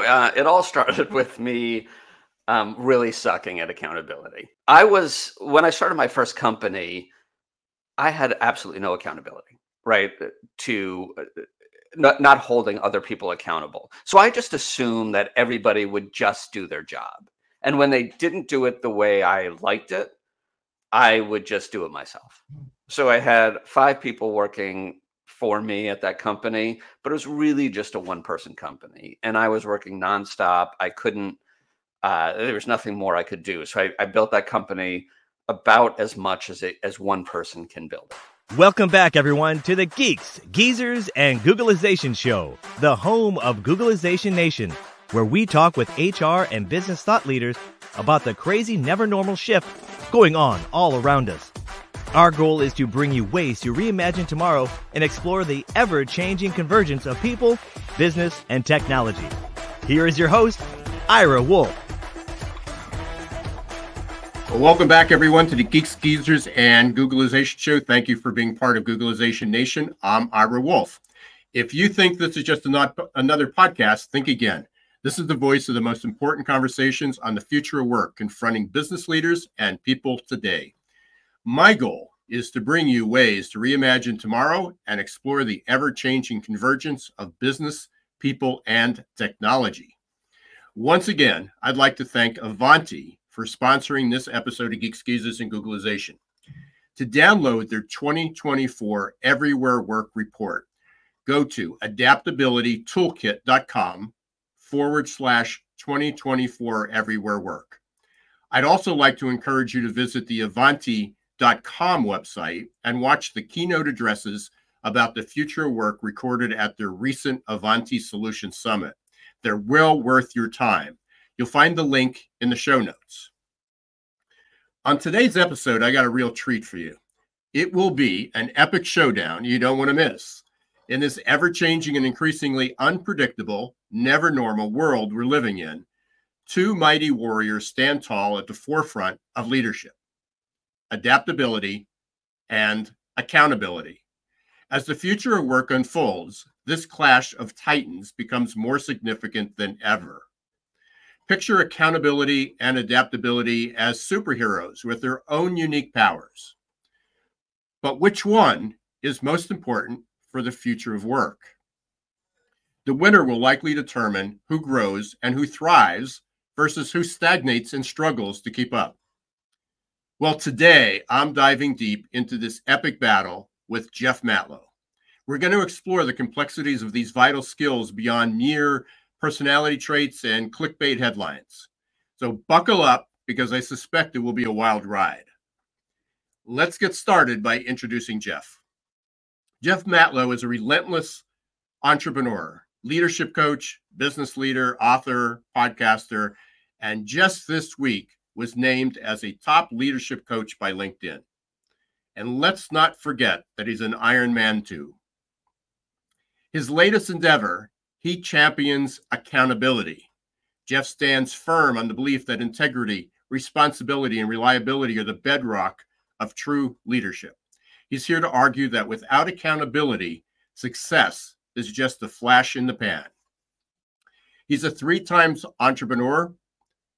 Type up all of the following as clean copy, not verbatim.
it all started with me really sucking at accountability. When I started my first company, I had absolutely no accountability, right? To not holding other people accountable. So I just assumed that everybody would just do their job. And when they didn't do it the way I liked it, I would just do it myself. So I had 5 people working for me at that company, but it was really just a one-person company. And I was working nonstop. I couldn't, there was nothing more I could do. So I built that company about as much as one person can build. Welcome back, everyone, to the Geeks, Geezers, and Googleization Show, the home of Googleization Nation, where we talk with HR and business thought leaders about the crazy, never normal shift going on all around us. Our goal is to bring you ways to reimagine tomorrow and explore the ever-changing convergence of people, business, and technology. Here is your host, Ira Wolf. Well, welcome back, everyone, to the Geeks, Geezers, and Googleization Show. Thank you for being part of Googleization Nation. I'm Ira Wolf. If you think this is just another podcast, think again. This is the voice of the most important conversations on the future of work, confronting business leaders and people today. My goal is to bring you ways to reimagine tomorrow and explore the ever-changing convergence of business, people, and technology. Once again, I'd like to thank Avanti for sponsoring this episode of Geeks, Geezers, and Googleization. To download their 2024 Everywhere Work Report, go to adaptabilitytoolkit.com/2024 Everywhere Work. I'd also like to encourage you to visit the Avanti.com website and watch the keynote addresses about the future of work recorded at their recent Avanti Solution Summit. They're well worth your time. You'll find the link in the show notes. On today's episode, I got a real treat for you. It will be an epic showdown you don't want to miss. In this ever-changing and increasingly unpredictable, never normal world we're living in, 2 mighty warriors stand tall at the forefront of leadership: adaptability and accountability. As the future of work unfolds, this clash of titans becomes more significant than ever. Picture accountability and adaptability as superheroes with their own unique powers. But which one is most important for the future of work? The winner will likely determine who grows and who thrives versus who stagnates and struggles to keep up. Well, today I'm diving deep into this epic battle with Jeff Matlow. We're going to explore the complexities of these vital skills beyond mere personality traits and clickbait headlines. So buckle up, because I suspect it will be a wild ride. Let's get started by introducing Jeff. Jeff Matlow is a relentless entrepreneur, leadership coach, business leader, author, podcaster, and just this week was named as a top leadership coach by LinkedIn. And let's not forget that he's an Iron Man too. His latest endeavor, he champions accountability. Jeff stands firm on the belief that integrity, responsibility, and reliability are the bedrock of true leadership. He's here to argue that without accountability, success is just a flash in the pan. He's a 3-time entrepreneur.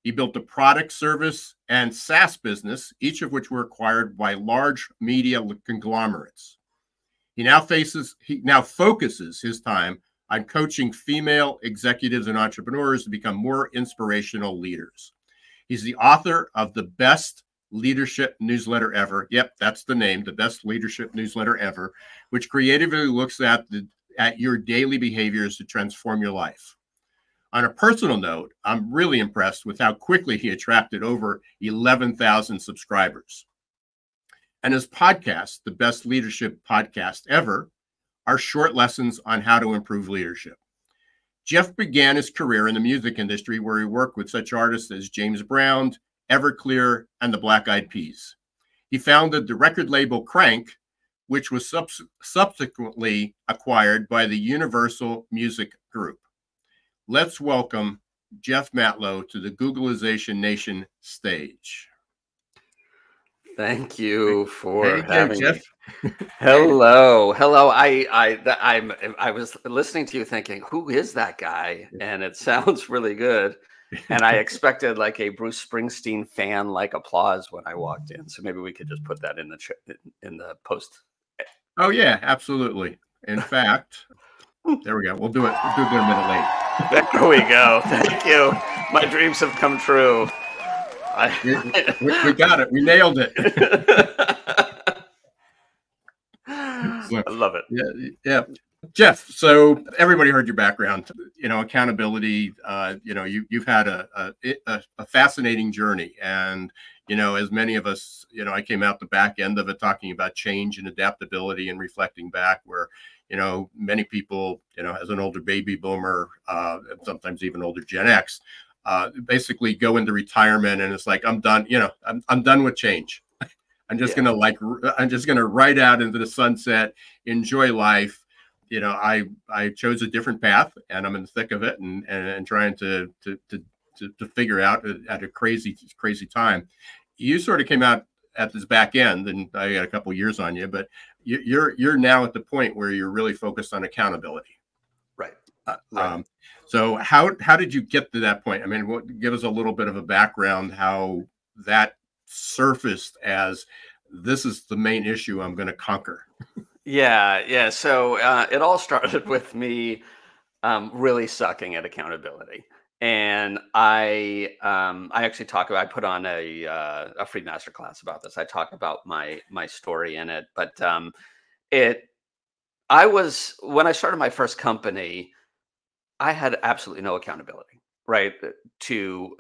He built a product, service, and SaaS business, each of which were acquired by large media conglomerates. He now focuses his time on coaching female executives and entrepreneurs to become more inspirational leaders. He's the author of the best leadership newsletter ever. Yep, that's the name, the best leadership newsletter ever, which creatively looks at your daily behaviors to transform your life. On a personal note, I'm really impressed with how quickly he attracted over 11,000 subscribers. And his podcast, the best leadership podcast ever, are short lessons on how to improve leadership. Jeff began his career in the music industry, where he worked with such artists as James Brown, Everclear, and the Black Eyed Peas. He founded the record label Crank, which was subsequently acquired by the Universal Music Group. Let's welcome Jeff Matlow to the Googleization Nation stage. Thank you There for you go, having Jeff. me. Hello, hello. I was listening to you thinking, who is that guy? And it sounds really good. And I expected like a Bruce Springsteen fan like applause when I walked in. So maybe we could just put that in the in the post. Oh yeah, absolutely. In fact, there we go. We'll do it. We'll do it a minute late. There we go. Thank you. My dreams have come true. We got it. We nailed it. So, I love it. yeah, yeah. Jeff, so everybody heard your background, accountability. You've had a fascinating journey. And, as many of us, I came out the back end of it talking about change and adaptability and reflecting back where, many people, as an older baby boomer, and sometimes even older Gen X, basically go into retirement and it's like, I'm done, I'm done with change. I'm just gonna ride out into the sunset, enjoy life. I chose a different path, and I'm in the thick of it, and trying to figure out at a crazy time. You sort of came out at this back end, and I got a couple of years on you, but you're now at the point where you're really focused on accountability. Right. So how did you get to that point? I mean, give us a little bit of a background how that surfaced as this is the main issue I'm going to conquer. Yeah. So it all started with me really sucking at accountability, and I actually I put on a free masterclass about this. I talk about my story in it, but when I started my first company, I had absolutely no accountability, right? To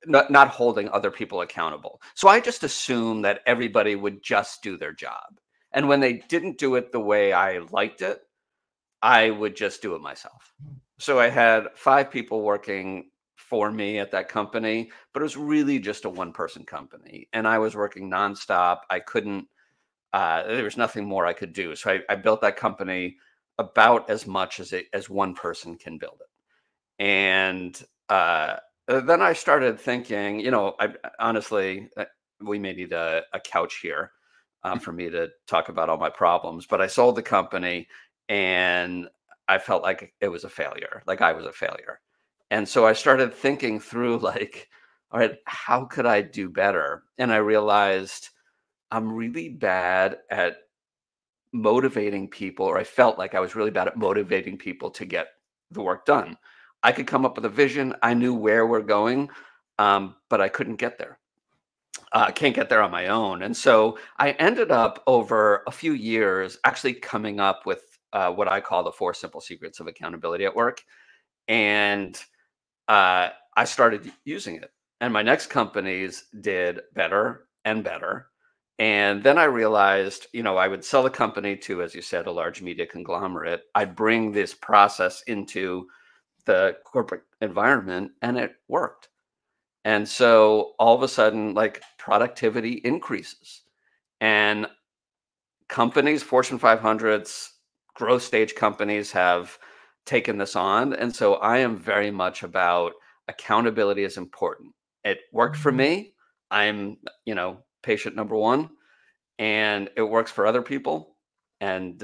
not holding other people accountable. So I just assumed that everybody would just do their job. And when they didn't do it the way I liked it, I would just do it myself. So I had 5 people working for me at that company, but it was really just a one-person company. And I was working nonstop. I couldn't, there was nothing more I could do. So I built that company about as much as one person can build it. And then I started thinking, honestly, we may need a couch here for me to talk about all my problems. But I sold the company, and I felt like it was a failure, like I was a failure. And so I started thinking through, like, all right, how could I do better? And I realized I'm really bad at motivating people, or I felt like I was really bad at motivating people to get the work done. I could come up with a vision. I knew where we're going, but I couldn't get there. I can't get there on my own. And so I ended up over a few years actually coming up with what I call the 4 simple secrets of accountability at work. And I started using it. And my next companies did better and better. And then I realized, I would sell the company to, as you said, a large media conglomerate. I'd bring this process into the corporate environment, and it worked. And so all of a sudden, like, productivity increases, and companies, Fortune 500s, growth stage companies have taken this on. And so I am very much about accountability is important. It worked for me. I'm, patient number 1, and it works for other people. And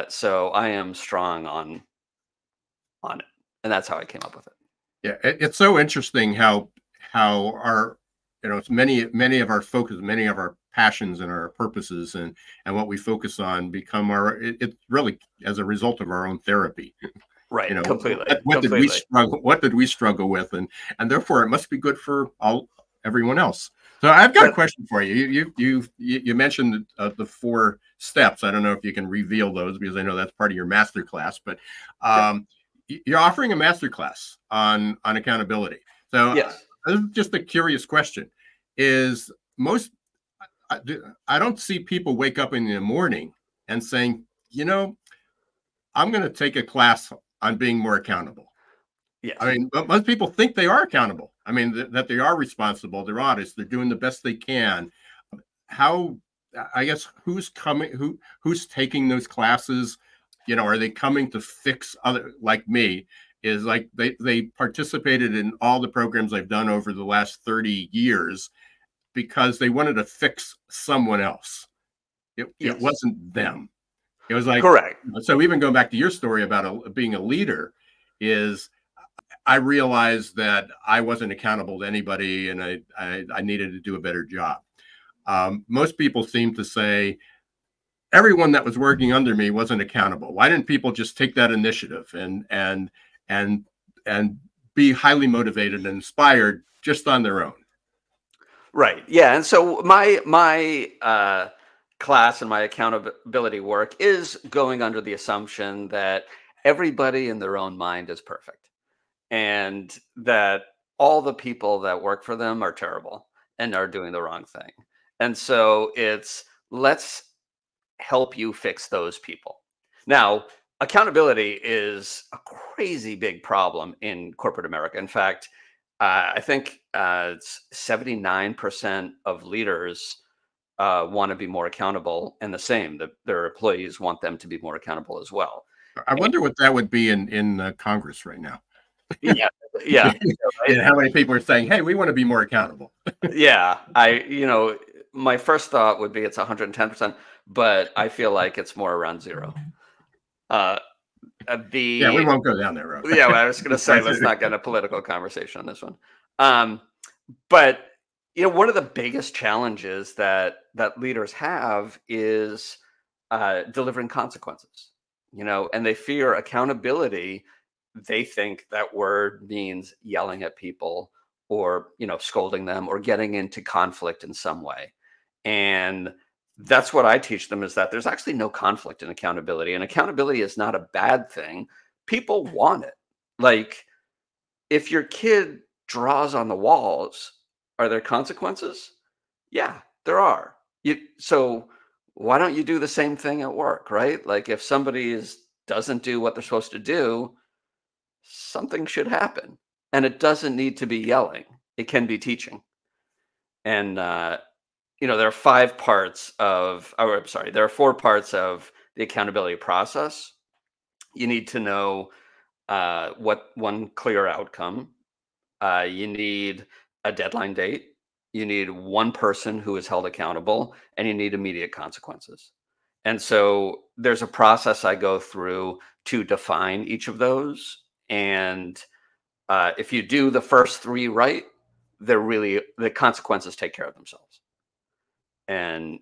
so I am strong on it. And that's how I came up with it. Yeah, it's so interesting how our it's many of our focus, many of our passions and our purposes and what we focus on become it's really as a result of our own therapy. Right. Completely. What did we struggle with, and therefore it must be good for everyone else. So I've got a question for you. You mentioned the 4 steps. I don't know if you can reveal those because I know that's part of your master class, but you're offering a master class on accountability. So yes. Just a curious question is I don't see people wake up in the morning and saying, I'm going to take a class on being more accountable. Yes. I mean, but most people think they are accountable. I mean, that they are responsible. They're honest. They're doing the best they can. I guess, who's taking those classes? Are they coming to fix other, like me? Is like they participated in all the programs I've done over the last 30 years. because they wanted to fix someone else. It wasn't them. It was like, correct. So even going back to your story about being a leader, is I realized that I wasn't accountable to anybody, and I needed to do a better job. Most people seem to say everyone that was working under me wasn't accountable. Why didn't people just take that initiative and be highly motivated and inspired just on their own? Right. Yeah. And so my class and my accountability work is going under the assumption that everybody in their own mind is perfect, and that all the people that work for them are terrible and are doing the wrong thing. And so it's, let's help you fix those people. Now, accountability is a crazy big problem in corporate America. In fact, I think it's 79% of leaders want to be more accountable, and the same, that their employees want them to be more accountable as well. I wonder what that would be in Congress right now. Yeah, yeah. And how many people are saying, "Hey, we want to be more accountable"? Yeah, my first thought would be it's 110%, but I feel like it's more around zero. Yeah, we won't go down that road. Yeah, well, I was going to say, let's not get in a political conversation on this one. But one of the biggest challenges that leaders have is delivering consequences. And they fear accountability. They think that word means yelling at people, or scolding them, or getting into conflict in some way. And that's what I teach them, is that there's actually no conflict in accountability, and accountability is not a bad thing. People want it. Like, if your kid draws on the walls, are there consequences? Yeah, there are. So why don't you do the same thing at work, right? Like, if somebody doesn't do what they're supposed to do, something should happen. And it doesn't need to be yelling. It can be teaching. And there are 5 parts of, or I'm sorry, there are 4 parts of the accountability process. You need to know what one clear outcome. You need a deadline date. You need one person who is held accountable, and you need immediate consequences. And so there's a process I go through to define each of those. And if you do the first 3 right, the consequences take care of themselves. And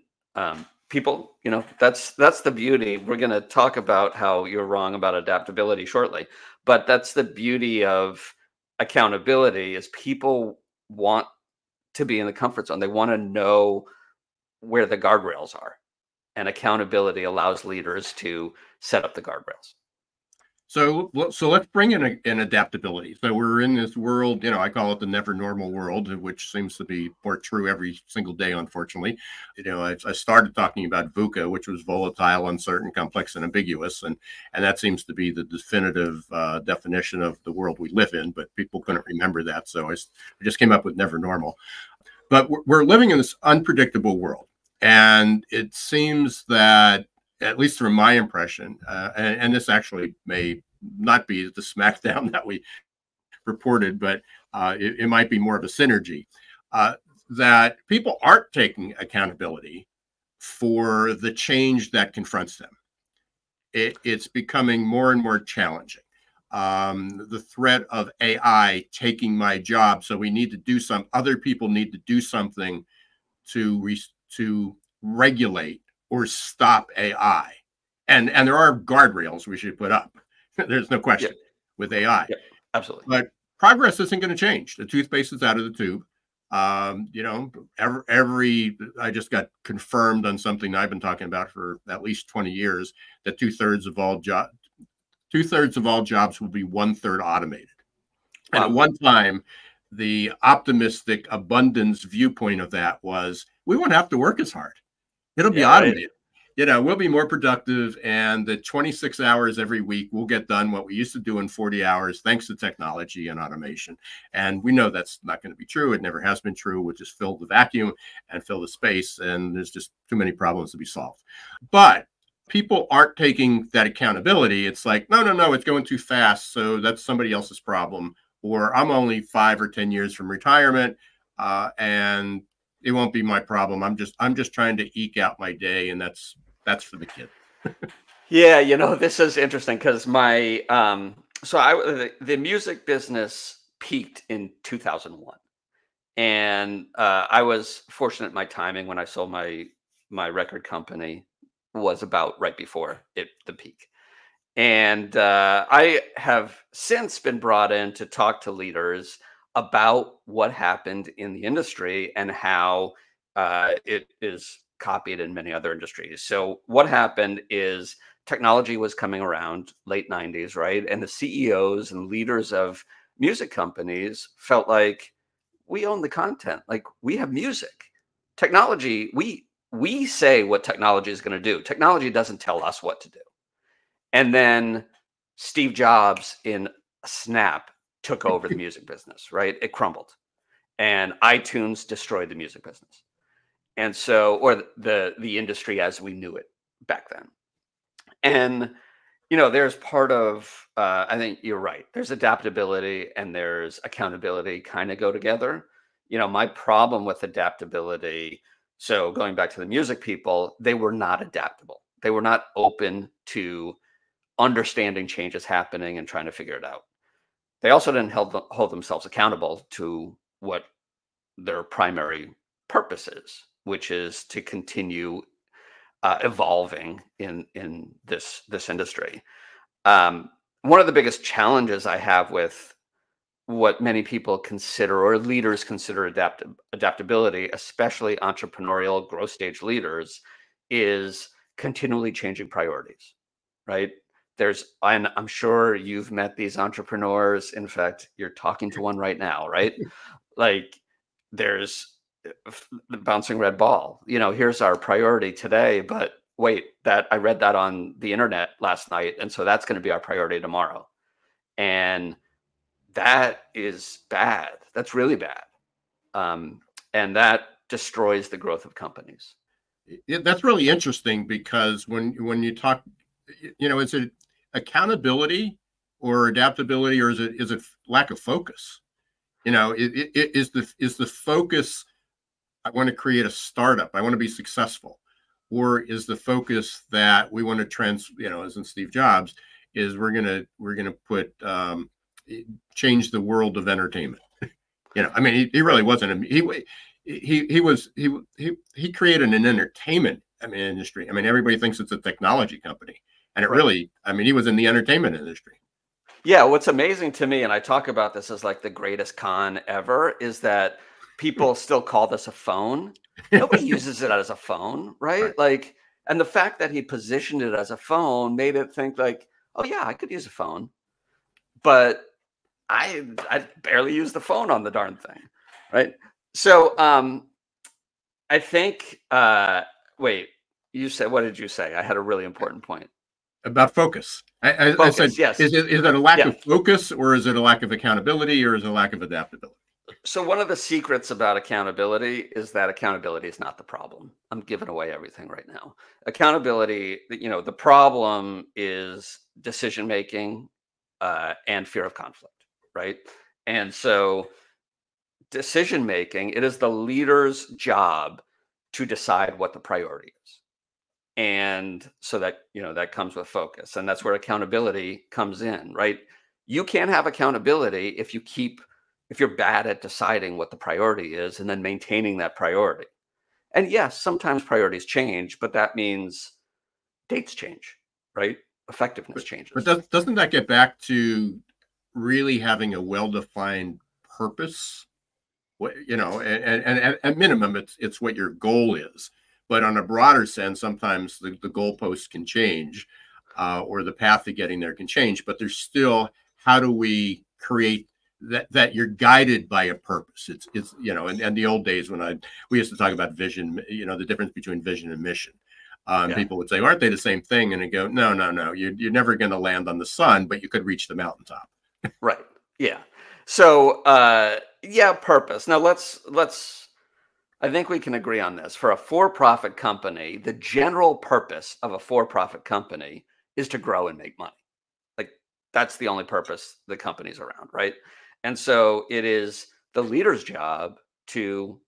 people, that's the beauty. We're going to talk about how you're wrong about adaptability shortly, but that's the beauty of accountability, is people want to be in the comfort zone. They want to know where the guardrails are, and accountability allows leaders to set up the guardrails. So let's bring in adaptability. So we're in this world, I call it the never normal world, which seems to be more true every single day, unfortunately. I started talking about VUCA, which was volatile, uncertain, complex, and ambiguous. And that seems to be the definitive definition of the world we live in, but people couldn't remember that. So I just came up with never normal. But we're living in this unpredictable world. And it seems that, at least from my impression, and this actually may not be the smackdown that we reported, but it might be more of a synergy, that people aren't taking accountability for the change that confronts them. It's becoming more and more challenging. The threat of AI taking my job, so we need to do other people need to do something to regulate or stop AI. And there are guardrails we should put up. There's no question with AI. Yeah, absolutely. But progress isn't going to change. The toothpaste is out of the tube. I just got confirmed on something I've been talking about for at least 20 years, that 2/3 of all jobs will be 1/3 automated. Wow. And at one time, the optimistic abundance viewpoint of that was, we won't have to work as hard. It'll be automated. Right. We'll be more productive, and the 26 hours every week we'll get done what we used to do in 40 hours, thanks to technology and automation. And we know that's not going to be true. It never has been true. We'll just fill the vacuum and fill the space, and there's just too many problems to be solved. But people aren't taking that accountability. It's like, no, it's going too fast, so that's somebody else's problem. Or I'm only 5 or 10 years from retirement, and it won't be my problem. I'm just trying to eke out my day, and that's for the kid. Yeah, this is interesting because my the music business peaked in 2001. And I was fortunate my timing when I sold my record company was about right before the peak. And I have since been brought in to talk to leaders about what happened in the industry and how it is copied in many other industries. So what happened is technology was coming around late 90s, right? And the CEOs and leaders of music companies felt like we own the content. Like we have music. Technology, we say what technology is going to do. Technology doesn't tell us what to do. And then Steve Jobs in a snap took over the music business, right? It crumbled. And iTunes destroyed the music business. And so, or the industry as we knew it back then. And there's part of I think you're right. There's adaptability and there's accountability kind of go together. My problem with adaptability, so going back to the music people, they were not adaptable. They were not open to understanding changes happening and trying to figure it out. They also didn't hold themselves accountable to what their primary purpose is, which is to continue evolving in this industry. One of the biggest challenges I have with what many people consider or leaders consider adaptability, especially entrepreneurial growth stage leaders, is continually changing priorities, right? And I'm sure you've met these entrepreneurs. In fact, you're talking to one right now, right? Like there's the bouncing red ball. Here's our priority today, but wait, I read that on the internet last night, and so that's going to be our priority tomorrow. And that is bad. That's really bad. And that destroys the growth of companies. That's really interesting because when you talk, is it accountability or adaptability, or is it lack of focus? Is the focus, I want to create a startup, I want to be successful, or is the focus that we want to as in Steve Jobs, is we're gonna put change the world of entertainment. I mean, he really wasn't. He created an entertainment industry. I mean, everybody thinks it's a technology company, and it really, he was in the entertainment industry. Yeah, what's amazing to me, and I talk about this as like the greatest con ever, is that people still call this a phone. Nobody uses it as a phone, right? Like, and the fact that he positioned it as a phone made it think like, oh yeah, I could use a phone, but I barely use the phone on the darn thing, right? So I think wait, you said, what did you say? I had a really important point about focus. I said, yes. Is it a lack of focus, or is it a lack of accountability, or is it a lack of adaptability? So one of the secrets about accountability is that accountability is not the problem. I'm giving away everything right now. Accountability, the problem is decision making and fear of conflict, right? And so decision making, it is the leader's job to decide what the priority is. And so that, that comes with focus. And that's where accountability comes in, right? You can't have accountability if you're bad at deciding what the priority is and then maintaining that priority. And yes, sometimes priorities change, but that means dates change, right? Effectiveness changes. But doesn't that get back to really having a well-defined purpose? And at minimum, it's what your goal is. But on a broader sense, sometimes the goalposts can change, or the path to getting there can change. But there's still, how do we create that you're guided by a purpose? It's in the old days when we used to talk about vision, the difference between vision and mission. People would say, aren't they the same thing? And I go, no. You're never going to land on the sun, but you could reach the mountaintop. Right. Yeah. So, purpose. Now let's I think we can agree on this. For a for-profit company, the general purpose of a for-profit company is to grow and make money. Like that's the only purpose the company's around, right? And so it is the leader's job to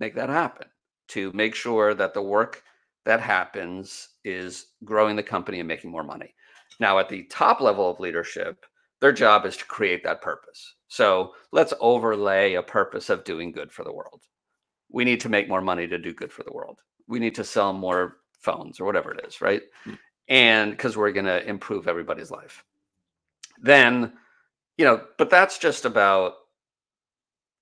make that happen, to make sure that the work that happens is growing the company and making more money. Now, at the top level of leadership, their job is to create that purpose. So let's overlay a purpose of doing good for the world. We need to make more money to do good for the world. We need to sell more phones or whatever it is, right? And because we're going to improve everybody's life. Then, but that's just about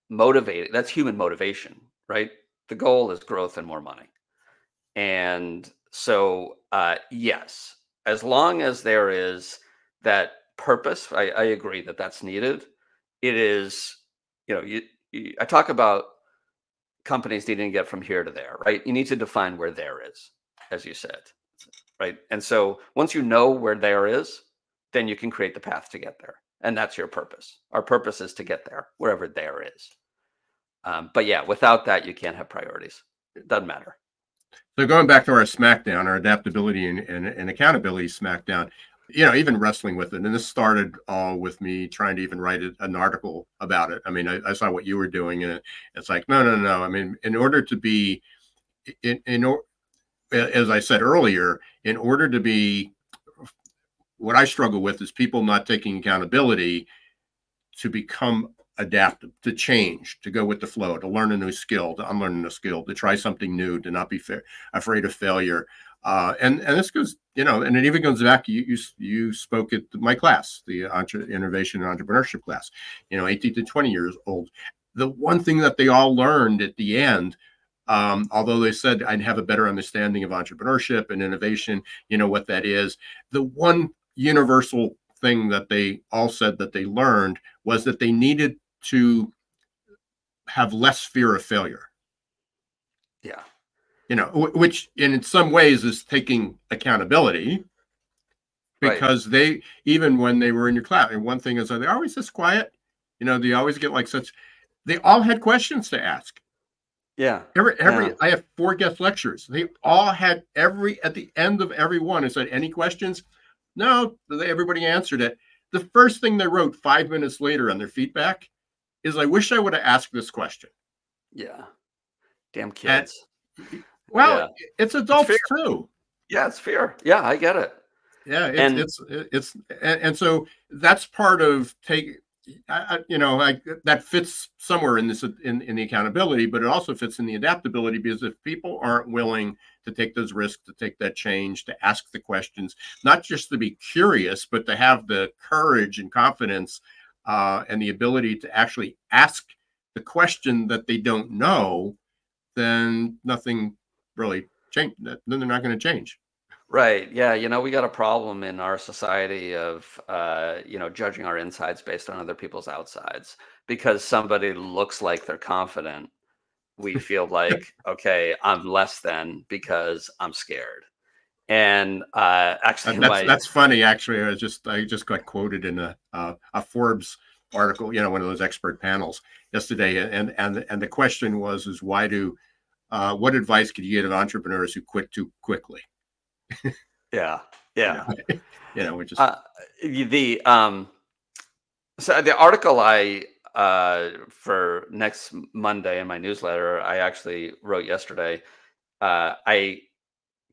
motivating. That's human motivation, right? The goal is growth and more money. And so, yes, as long as there is that purpose, I agree that that's needed. It is, I talk about companies needing to get from here to there, right? You need to define where there is, as you said, right? And so once you know where there is, then you can create the path to get there. And that's your purpose. Our purpose is to get there, wherever there is. But yeah, without that, you can't have priorities. It doesn't matter. So going back to our smackdown, our adaptability and accountability smackdown, even wrestling with it. And this started all with me trying to even write an article about it. I mean, I saw what you were doing, and it's like, no. I mean, in order to be, as I said earlier, in order to be, what I struggle with is people not taking accountability to become adaptive, to change, to go with the flow, to learn a new skill, to unlearn a new skill, to try something new, to not be afraid of failure. And this goes, and it even goes back. You spoke at my class, the Innovation and Entrepreneurship class, 18 to 20 years old. The one thing that they all learned at the end, although they said I'd have a better understanding of entrepreneurship and innovation, what that is, the one universal thing that they all said that they learned was that they needed to have less fear of failure. Yeah. Which in some ways is taking accountability, because they, even when they were in your class, and one thing is, are they always this quiet? They always get like such, they all had questions to ask. Yeah. I have 4 guest lectures. They all had at the end of every one, it said, any questions? No, everybody answered it. The first thing they wrote 5 minutes later on their feedback is, I wish I would have asked this question. Yeah. Damn kids. It's adults too. Yeah, it's fear. Yeah, I get it. Yeah, and so that's part of that fits somewhere in this in the accountability, but it also fits in the adaptability, because if people aren't willing to take those risks, to take that change, to ask the questions, not just to be curious, but to have the courage and confidence and the ability to actually ask the question that they don't know, then nothing really change. Then they're not going to change. Right. Yeah. We got a problem in our society of, judging our insides based on other people's outsides. Because somebody looks like they're confident, we feel like, okay, I'm less than because I'm scared. And actually, that's funny. Actually, I just got quoted in a Forbes article, one of those expert panels yesterday, and the question was what advice could you give entrepreneurs who quit too quickly? Yeah. Which is so the article for next Monday in my newsletter, I actually wrote yesterday. I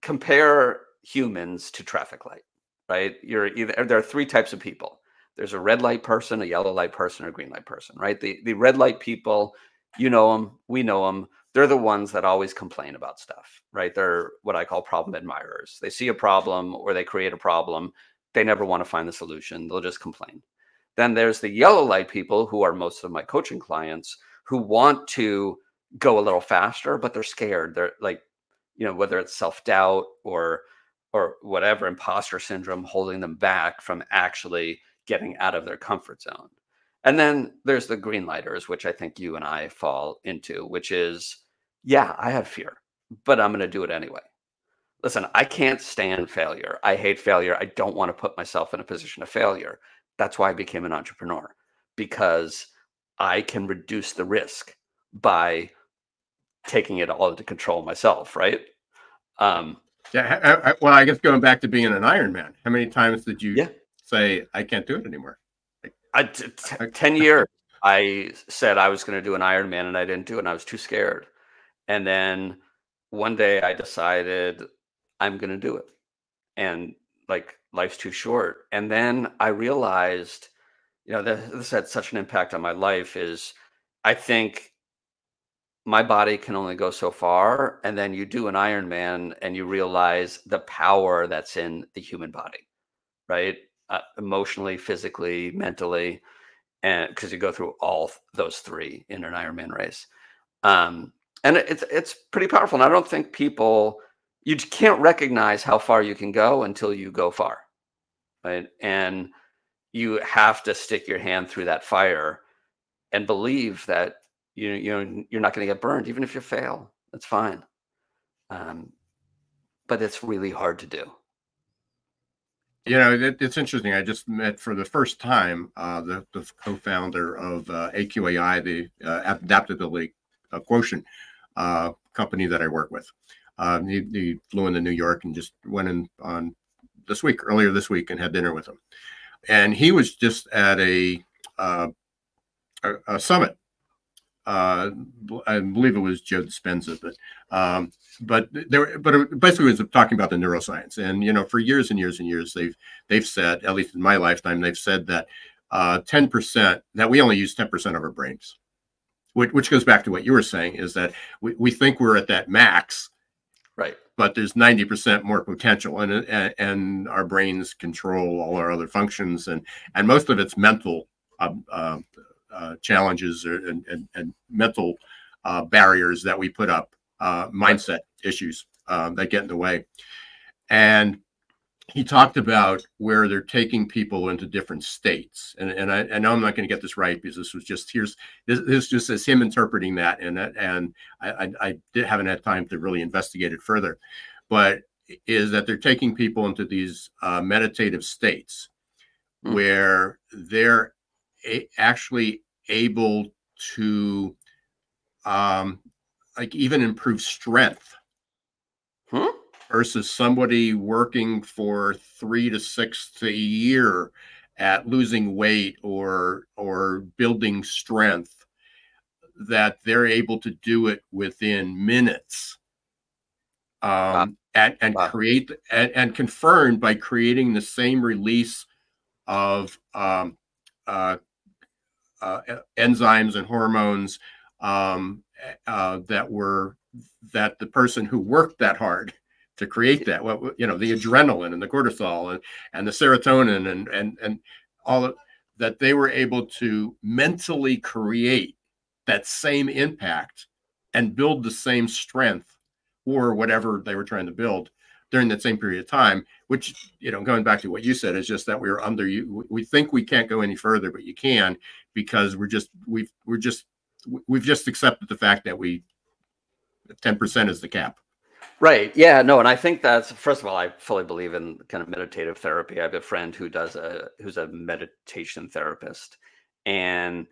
compare humans to traffic light, right? There are 3 types of people. There's a red light person, a yellow light person, or a green light person, right? The red light people, them, we know them. They're the ones that always complain about stuff, right? They're what I call problem admirers. They see a problem or they create a problem. They never want to find the solution. They'll just complain. Then there's the yellow light people, who are most of my coaching clients, who want to go a little faster, but they're scared. They're like, whether it's self-doubt or whatever, imposter syndrome holding them back from actually getting out of their comfort zone. And then there's the green lighters, which I think you and I fall into, which is, yeah, I have fear, but I'm going to do it anyway. Listen, I can't stand failure. I hate failure. I don't want to put myself in a position of failure. That's why I became an entrepreneur, because I can reduce the risk by taking it all into control myself, right? Well, I guess going back to being an Ironman, how many times did you say, I can't do it anymore? 10 years, I said I was going to do an Ironman and I didn't do it, and I was too scared. And then one day I decided I'm going to do it. And like life's too short. And then I realized, this had such an impact on my life is I think my body can only go so far. And then you do an Ironman and you realize the power that's in the human body, right? Emotionally, physically, mentally, and because you go through all those three in an Ironman race. And it's pretty powerful. And I don't think you can't recognize how far you can go until you go far, right? And you have to stick your hand through that fire and believe that you're not going to get burned, even if you fail. That's fine. But it's really hard to do. It's interesting. I just met for the first time the co-founder of AQAI, the adaptability quotient company that I work with. He flew into New York and just went in on earlier this week, and had dinner with him. And he was just at a summit. I believe it was Joe Dispenza, but it basically was talking about the neuroscience. And for years and years and years, they've said, at least in my lifetime, they've said that 10% that we only use 10% of our brains, which goes back to what you were saying, is that we think we're at that max, right? But there's 90% more potential, and our brains control all our other functions, and most of it's mental challenges and mental barriers that we put up, mindset issues that get in the way. And he talked about where they're taking people into different states. And I know I'm not going to get this right, because this was just this just as him interpreting that, and I haven't had time to really investigate it further, but is that they're taking people into these meditative states where they're actually able to like even improve strength versus somebody working for 3 to 6 to a year at losing weight or building strength, that they're able to do it within minutes. Create and confirmed by creating the same release of enzymes and hormones that the person who worked that hard to create that, the adrenaline and the cortisol and the serotonin and all of that, they were able to mentally create that same impact and build the same strength or whatever they were trying to build during that same period of time, which, going back to what you said, is just that we think we can't go any further, but you can, because we've just accepted the fact that 10% is the cap. Right. Yeah, no. And I think that's, first of all, I fully believe in kind of meditative therapy. I have a friend who's a meditation therapist. And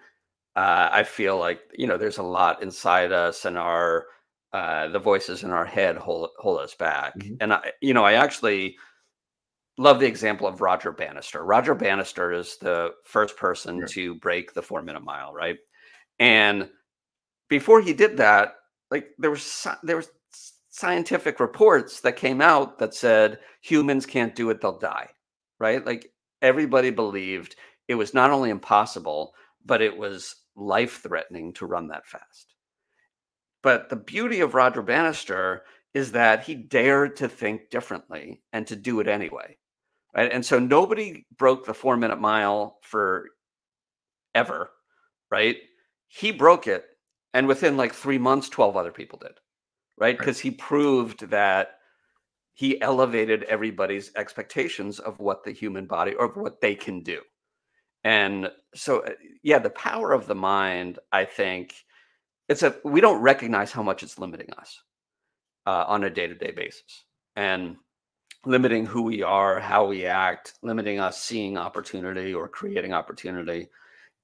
I feel like, there's a lot inside us, and the voices in our head hold us back. And I actually love the example of Roger Bannister. Roger Bannister is the first person to break the 4-minute mile, right? And before he did that, like there was scientific reports that came out that said humans can't do it, they'll die, right? Like everybody believed it was not only impossible, but it was life-threatening to run that fast. But the beauty of Roger Bannister is that he dared to think differently and to do it anyway, right? And so nobody broke the 4-minute mile for ever, right? He broke it, and within like 3 months, 12 other people did, right? Because he proved that he elevated everybody's expectations of what the human body, or what they can do. And so, the power of the mind, I think, we don't recognize how much it's limiting us on a day-to-day basis, and limiting who we are, how we act, limiting us seeing opportunity or creating opportunity.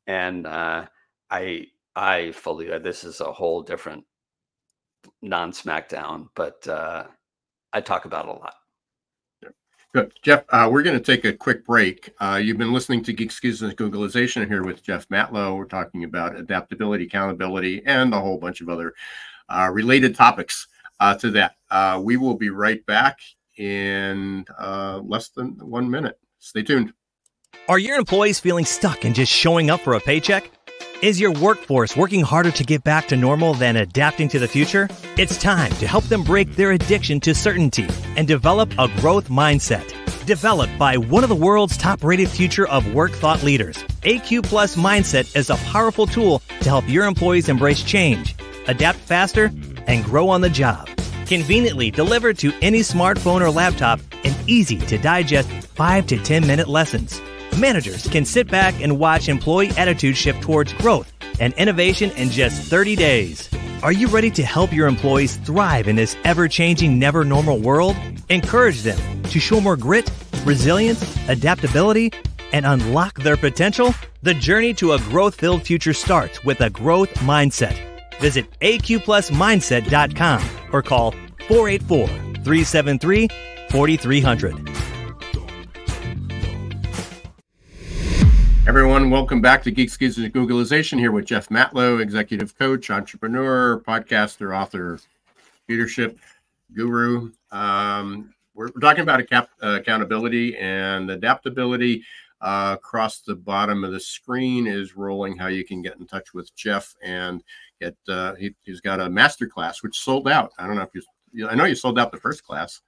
And I fully, this is a whole different non-smackdown, but I talk about it a lot. Good. Jeff, we're going to take a quick break. You've been listening to Geeks, Geezers, and Googlization here with Jeff Matlow. We're talking about adaptability, accountability, and a whole bunch of other related topics to that. We will be right back in less than 1 minute. Stay tuned. Are your employees feeling stuck and just showing up for a paycheck? Is your workforce working harder to get back to normal than adapting to the future? It's time to help them break their addiction to certainty and develop a growth mindset. Developed by one of the world's top-rated future of work thought leaders, AQ Plus Mindset is a powerful tool to help your employees embrace change, adapt faster, and grow on the job. Conveniently delivered to any smartphone or laptop in easy-to-digest 5 to 10-minute lessons. Managers can sit back and watch employee attitude shift towards growth and innovation in just 30 days. Are you ready to help your employees thrive in this ever-changing, never-normal world? Encourage them to show more grit, resilience, adaptability, and unlock their potential? The journey to a growth-filled future starts with a growth mindset. Visit aqplusmindset.com or call 484-373-4300. Everyone, welcome back to Geeks, Geezers, and Googleization, here with Jeff Matlow, executive coach, entrepreneur, podcaster, author, leadership guru. We're talking about accountability and adaptability. Across the bottom of the screen is rolling how you can get in touch with Jeff and get. He's got a masterclass which sold out. I don't know if I know you sold out the first class.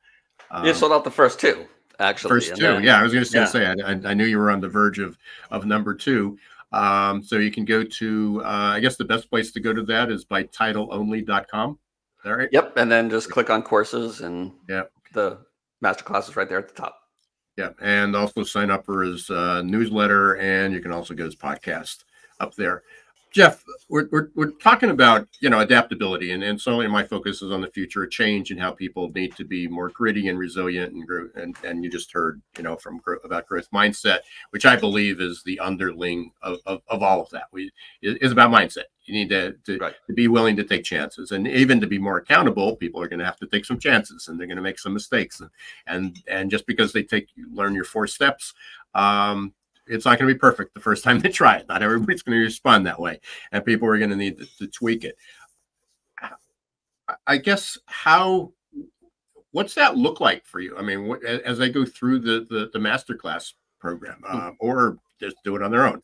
You sold out the first two. Actually, first two, yeah. I was going to say, I knew you were on the verge of number two. So you can go to, I guess the best place to go to that is by titleonly.com. All right. Yep, and then just click on courses, and the masterclass is right there at the top. Yeah, and also sign up for his newsletter, and you can also get his podcast up there. Jeff, we're talking about, adaptability, and certainly my focus is on the future of change and how people need to be more gritty and resilient and you just heard about growth mindset, which I believe is the underling of all of that. Is about mindset. You need to be willing to take chances, and even to be more accountable. People are going to have to take some chances, and they're going to make some mistakes, and just because they learn your 4 steps. It's not going to be perfect the first time they try it. Not everybody's going to respond that way, and people are going to need to tweak it. I guess what's that look like for you? I mean, as I go through the masterclass program, or just do it on their own.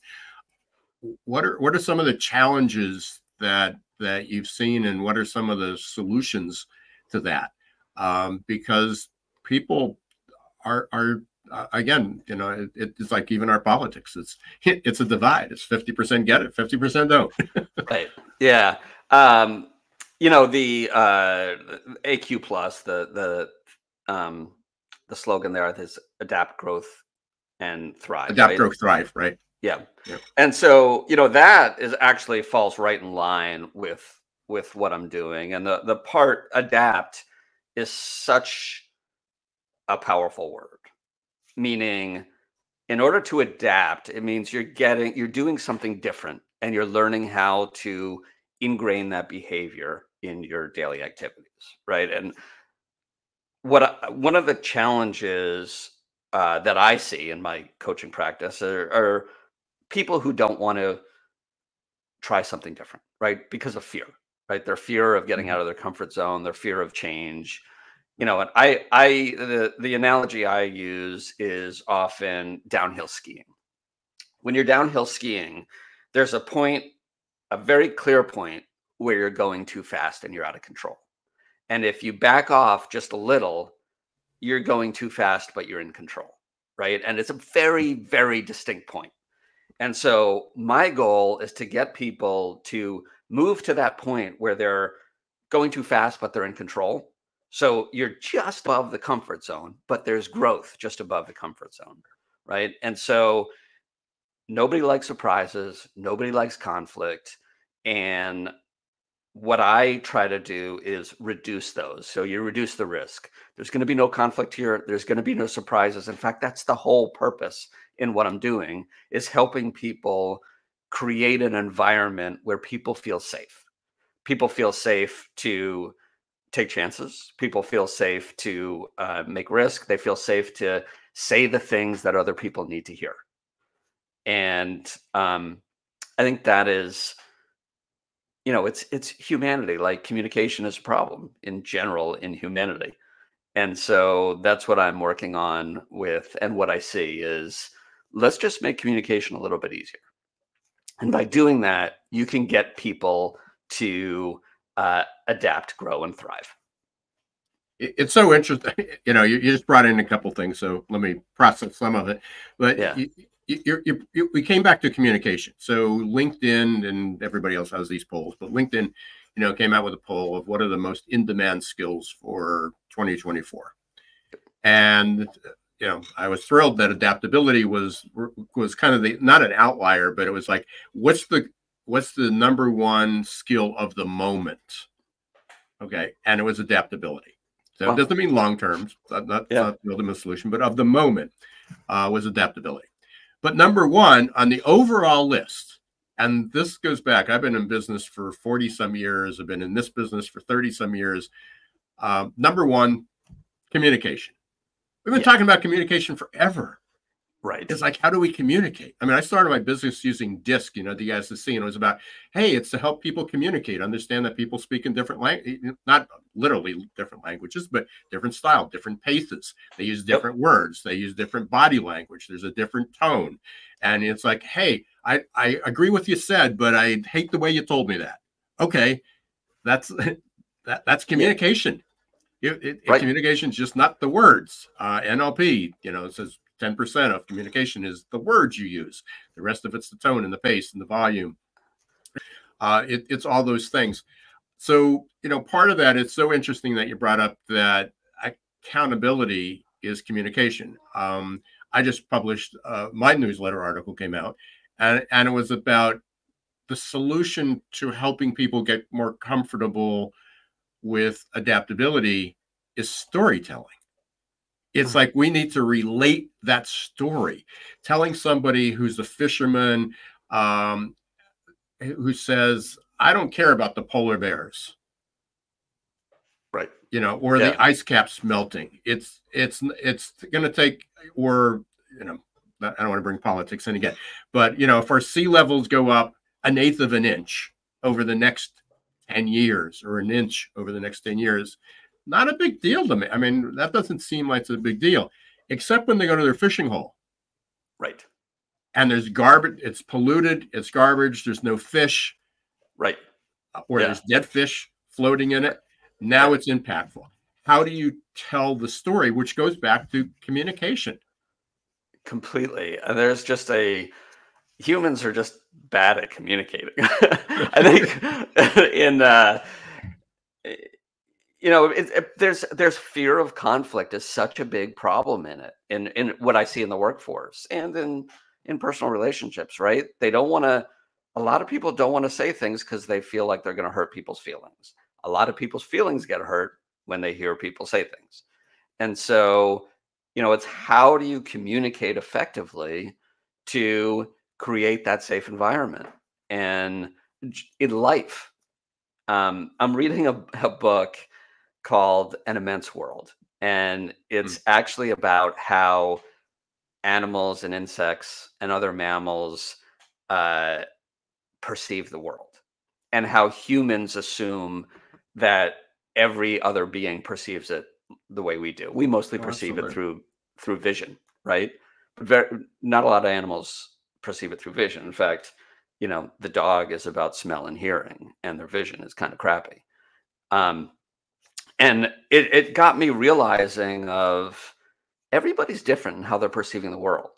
What are some of the challenges that you've seen, and what are some of the solutions to that? Because people are again, it's like even our politics. It's a divide. It's 50% get it, 50% don't. Right. Yeah. The AQ Plus, the slogan there is adapt, growth, and thrive. Adapt, growth, thrive. Right. Yeah. And so, that actually falls right in line with what I'm doing. And the part adapt is such a powerful word. Meaning, in order to adapt, it means you're doing something different, and you're learning how to ingrain that behavior in your daily activities, right? And one of the challenges that I see in my coaching practice are people who don't want to try something different, right? Because of fear, right? Their fear of getting out of their comfort zone, their fear of change. And the analogy I use is often downhill skiing. When you're downhill skiing, there's a very clear point where you're going too fast and you're out of control. And if you back off just a little, you're going too fast, but you're in control, right? And it's a very, very distinct point. And so my goal is to get people to move to that point where they're going too fast, but they're in control. So you're just above the comfort zone, but there's growth just above the comfort zone, right? And so nobody likes surprises. Nobody likes conflict. And what I try to do is reduce those. So you reduce the risk. There's going to be no conflict here. There's going to be no surprises. In fact, that's the whole purpose in what I'm doing, is helping people create an environment where people feel safe. People feel safe to take chances. People feel safe to make risk. They feel safe to say the things that other people need to hear. And I think that is, it's humanity. Like communication is a problem in general in humanity. And so that's what I'm working on with, and what I see is, let's just make communication a little bit easier. And by doing that, you can get people to adapt, grow, and thrive. It's so interesting. You just brought in a couple things, so let me process some of it. But Yeah. we came back to communication. So LinkedIn, and everybody else has these polls, but LinkedIn, came out with a poll of what are the most in-demand skills for 2024. And I was thrilled that adaptability was kind of not an outlier, but it was like, what's the number one skill of the moment? Okay, and it was adaptability. So it doesn't mean long term, not the ultimate solution, but of the moment was adaptability. But number one on the overall list, and this goes back, I've been in business for 40 some years. I've been in this business for 30 some years. Number one, communication. We've been talking about communication forever. Right. It's like, how do we communicate? I mean, I started my business using DISC, the ISC, and it was about, hey, it's to help people communicate, understand that people speak in different not literally different languages, but different style, different paces. They use different words. They use different body language. There's a different tone. And it's like, hey, I agree with you said, but I hate the way you told me that. Okay, that's communication. Communication is just not the words. NLP, it says 10% of communication is the words you use. The rest of it's the tone and the pace and the volume. It's all those things. So, part of that, it's so interesting that you brought up that accountability is communication. I just published my newsletter article came out, and it was about the solution to helping people get more comfortable with adaptability is storytelling. It's like we need to relate that story. Telling somebody who's a fisherman who says, I don't care about the polar bears. Right. Or the ice caps melting. It's going to take, or, I don't want to bring politics in again, but, if our sea levels go up 1/8 of an inch over the next 10 years or an inch over the next 10 years, not a big deal to me. I mean, that doesn't seem like it's a big deal, except when they go to their fishing hole. Right. And there's garbage. It's polluted. It's garbage. There's no fish. Right. Or there's dead fish floating in it. Now it's impactful. How do you tell the story, which goes back to communication? Completely. And there's just humans are just bad at communicating. I think there's fear of conflict is such a big problem in it, in what I see in the workforce and in personal relationships, right? A lot of people don't want to say things because they feel like they're going to hurt people's feelings. A lot of people's feelings get hurt when they hear people say things. And so, it's how do you communicate effectively to create that safe environment? And in life, I'm reading a book called An Immense World, and it's actually about how animals and insects and other mammals perceive the world, and how humans assume that every other being perceives it the way we do. We mostly perceive it through vision, right? But not a lot of animals perceive it through vision. In fact, the dog is about smell and hearing, and their vision is kind of crappy. And it got me realizing of everybody's different in how they're perceiving the world.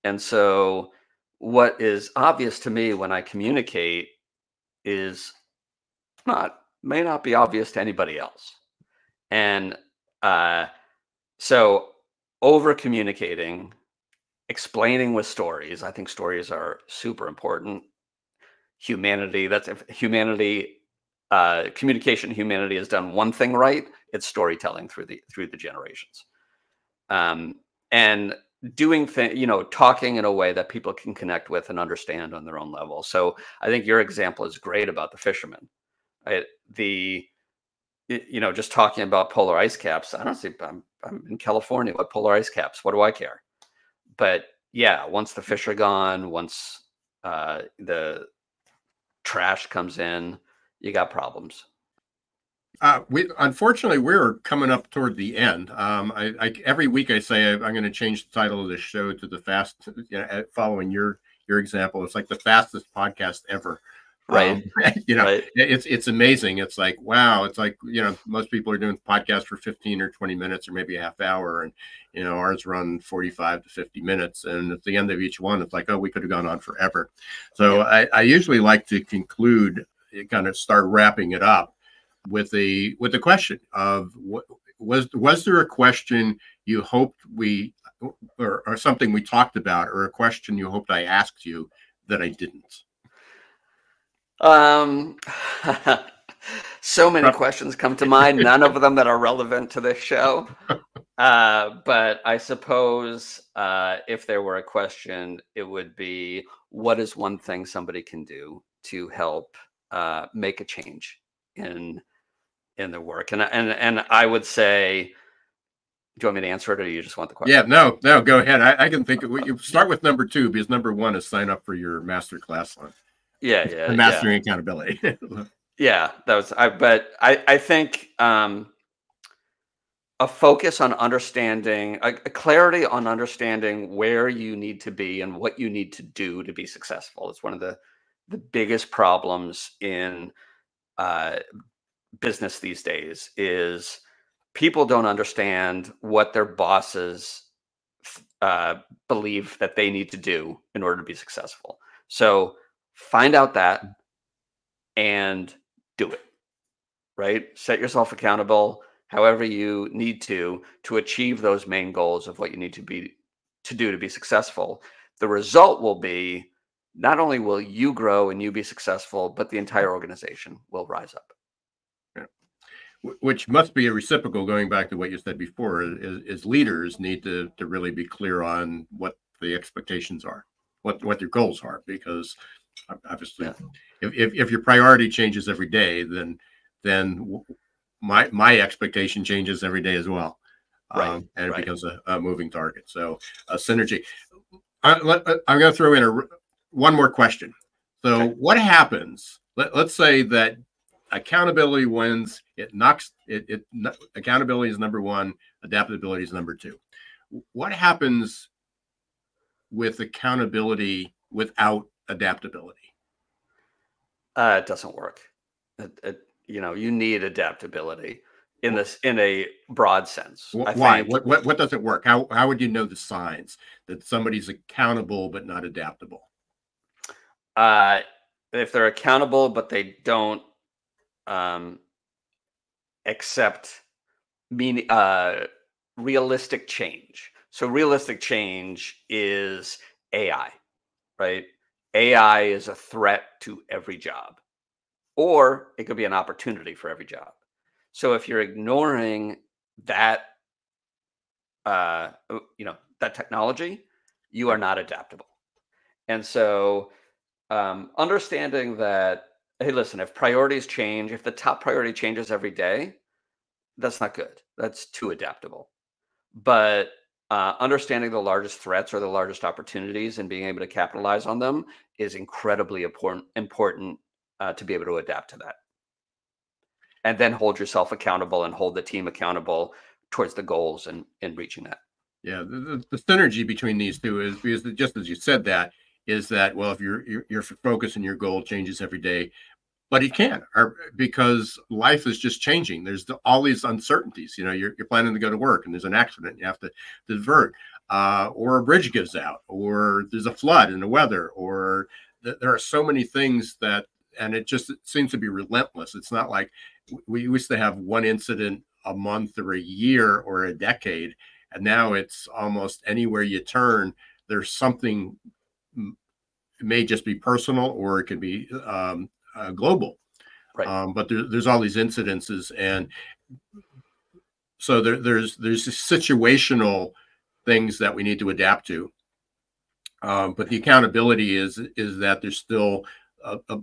And so what is obvious to me when I communicate is may not be obvious to anybody else. And so over communicating, explaining with stories, I think stories are super important. Communication, humanity has done one thing right. It's storytelling through the generations. And doing talking in a way that people can connect with and understand on their own level. So I think your example is great about the fisherman. Right? Just talking about polar ice caps. I don't see. I'm in California. What polar ice caps? What do I care? But yeah, once the fish are gone, once the trash comes in, you got problems. Unfortunately, we're coming up toward the end. Every week I say I'm going to change the title of this show to the fast, following your example. It's like the fastest podcast ever. Right. Right. It's amazing. It's like, wow. It's like, most people are doing podcasts for 15 or 20 minutes or maybe a half hour. And, ours run 45 to 50 minutes. And at the end of each one, it's like, oh, we could have gone on forever. So I usually like to conclude, kind of start wrapping it up with the question of was there a question you hoped or something we talked about, or a question you hoped I asked you that I didn't? So many questions come to mind, none of them that are relevant to this show. But I suppose if there were a question, it would be, what is one thing somebody can do to help make a change in their work? And I would say, do you want me to answer it, or do you just want the question? Yeah, no, go ahead. I can think of, you start with number 2, because number 1 is sign up for your master class on mastering accountability. Yeah, that was but I think a focus on understanding, a clarity on understanding where you need to be and what you need to do to be successful. It's one of the biggest problems in business these days, is people don't understand what their bosses believe that they need to do in order to be successful. So find out that and do it, right? Set yourself accountable however you need to achieve those main goals of what you need to do to be successful. The result will be, not only will you grow and you be successful, but the entire organization will rise up. Which must be a reciprocal, going back to what you said before, is leaders need to really be clear on what the expectations are, what their goals are, because obviously if your priority changes every day, then my expectation changes every day as well. And it becomes a moving target. So synergy. I'm going to throw in one more question. So what happens? Let's say that accountability wins. Accountability is number 1. Adaptability is number 2. What happens with accountability without adaptability? It doesn't work. You need adaptability in a broad sense. Why? What doesn't work? How would you know the signs that somebody's accountable but not adaptable? If they're accountable but they don't accept realistic change. So realistic change is AI, right? AI is a threat to every job, or it could be an opportunity for every job. So if you're ignoring that, that technology, you are not adaptable. And so understanding that, hey, listen, if priorities change, if the top priority changes every day, that's not good. That's too adaptable. But understanding the largest threats or the largest opportunities and being able to capitalize on them is incredibly important to be able to adapt to that. And then hold yourself accountable and hold the team accountable towards the goals and reaching that. Yeah, the synergy between these two is, because just as you said, that is that, well, if your focus and your goal changes every day, but it can't, because life is just changing. There's all these uncertainties. You're planning to go to work and there's an accident, you have to divert, or a bridge gives out, or there's a flood in the weather, or there are so many things and it seems to be relentless. It's not like we used to have one incident a month or a year or a decade, and now it's almost anywhere you turn, there's something. It may just be personal, or it could be global, right? But there's all these incidences, and so there's situational things that we need to adapt to. But the accountability is that there's still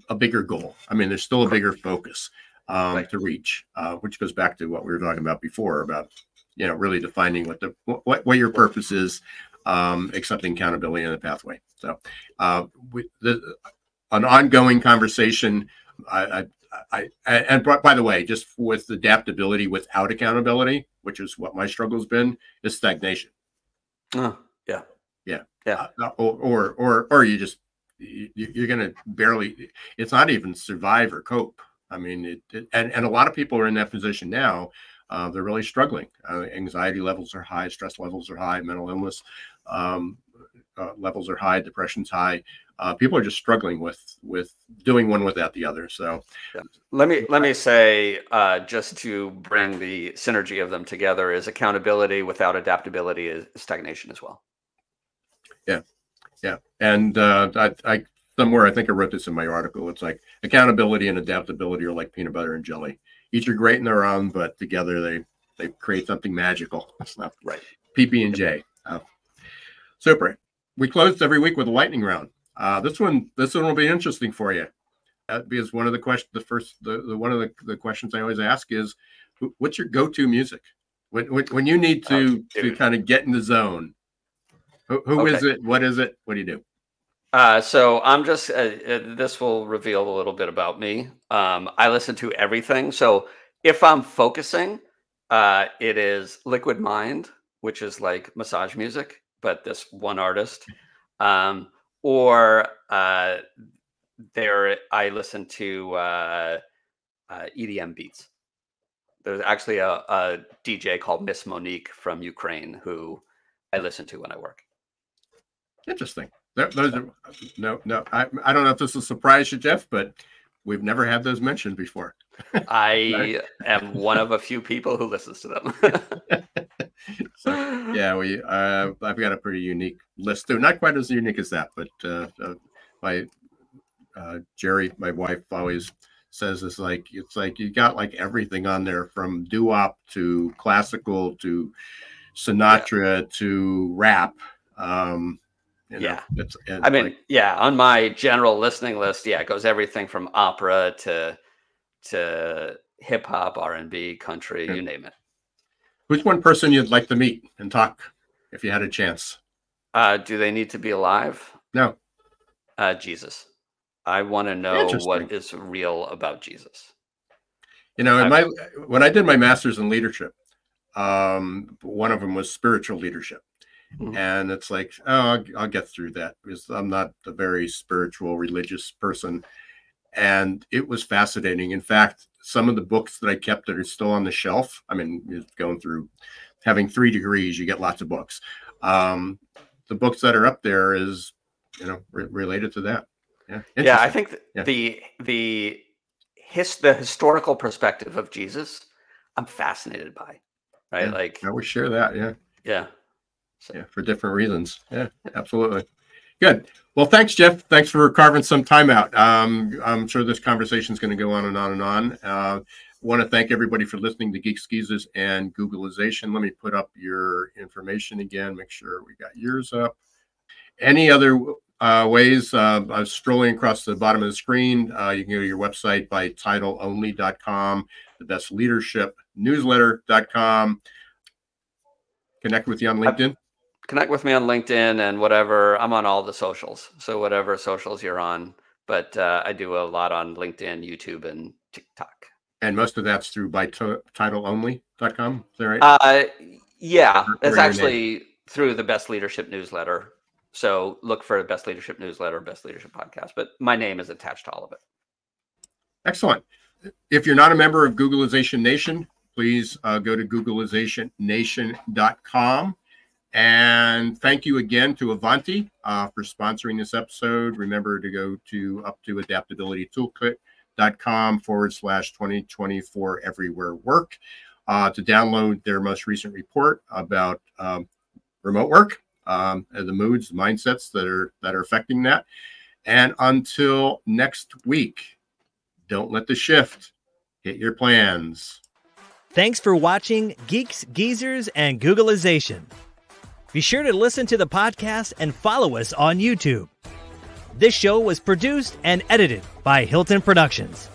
a bigger goal. I mean, there's still a bigger focus to reach, which goes back to what we were talking about before, about really defining what your purpose is, accepting accountability in the pathway. So an ongoing conversation. by the way, just with adaptability without accountability, which is what my struggle's been, is stagnation. Oh, yeah. Yeah. Yeah. Or you're going to barely, it's not even survive or cope. I mean, and a lot of people are in that position now. They're really struggling. Anxiety levels are high, stress levels are high, mental illness levels are high, depression's high. People are just struggling with doing one without the other. So yeah. Let me say, just to bring the synergy of them together, is accountability without adaptability is stagnation as well. Yeah. And I somewhere, I think I wrote this in my article. It's like accountability and adaptability are like peanut butter and jelly. Each are great in their own, but together they create something magical. So, right. PB&J. Super. We closed every week with a lightning round. This one will be interesting for you, because one of the questions, one of the questions I always ask is, what's your go-to music when you need to kind of get in the zone? Who is it? What is it? What do you do? So I'm just, this will reveal a little bit about me. I listen to everything. So if I'm focusing, it is Liquid Mind, which is like massage music, but this one artist. Or I listen to EDM beats. There's actually a DJ called Miss Monique from Ukraine who I listen to when I work. Interesting. Those are, no. I don't know if this will surprise you, Jeff, but we've never had those mentioned before. I am one of a few people who listens to them. So, yeah, I've got a pretty unique list too. Not quite as unique as that, but my Jerry, my wife, always says it's like you got like everything on there, from doo-wop to classical to Sinatra to rap. On my general listening list, it goes everything from opera to hip hop, R&B, country, you name it. Who's one person you'd like to meet and talk if you had a chance? Do they need to be alive? No. Jesus. I want to know what is real about Jesus. You know, when I did my master's in leadership, one of them was spiritual leadership. Mm-hmm. And it's like, I'll get through that because I'm not a very spiritual, religious person. And it was fascinating. In fact, some of the books that I kept that are still on the shelf, I mean, going through having 3 degrees, you get lots of books. The books that are up there is, related to that. Yeah, I think the historical perspective of Jesus, I'm fascinated by. Right, I would share that. Yeah. So. For different reasons. Yeah, absolutely. Good. Well, thanks, Jeff. Thanks for carving some time out. I'm sure this conversation is going to go on and on and on. Want to thank everybody for listening to Geeks, Geezers, and Googleization. Let me put up your information again. Make sure we got yours up. Any other ways? I was strolling across the bottom of the screen. You can go to your website by titleonly.com, the best leadership newsletter.com. Connect with you on LinkedIn. Connect with me on LinkedIn and whatever. I'm on all the socials. So whatever socials you're on. But I do a lot on LinkedIn, YouTube, and TikTok. And most of that's through by titleonly.com. Is that right? Yeah. It's actually through the Best Leadership newsletter. So look for Best Leadership newsletter, Best Leadership podcast. But my name is attached to all of it. Excellent. If you're not a member of Googleization Nation, please go to googleizationnation.com. And thank you again to Avanti for sponsoring this episode. Remember to go to uptoadaptabilitytoolkit.com/2024 everywhere work to download their most recent report about remote work, and the moods, mindsets that are affecting that. And until next week, don't let the shift hit your plans. Thanks for watching Geeks, Geezers, and Googleization. Be sure to listen to the podcast and follow us on YouTube. This show was produced and edited by Hilton Productions.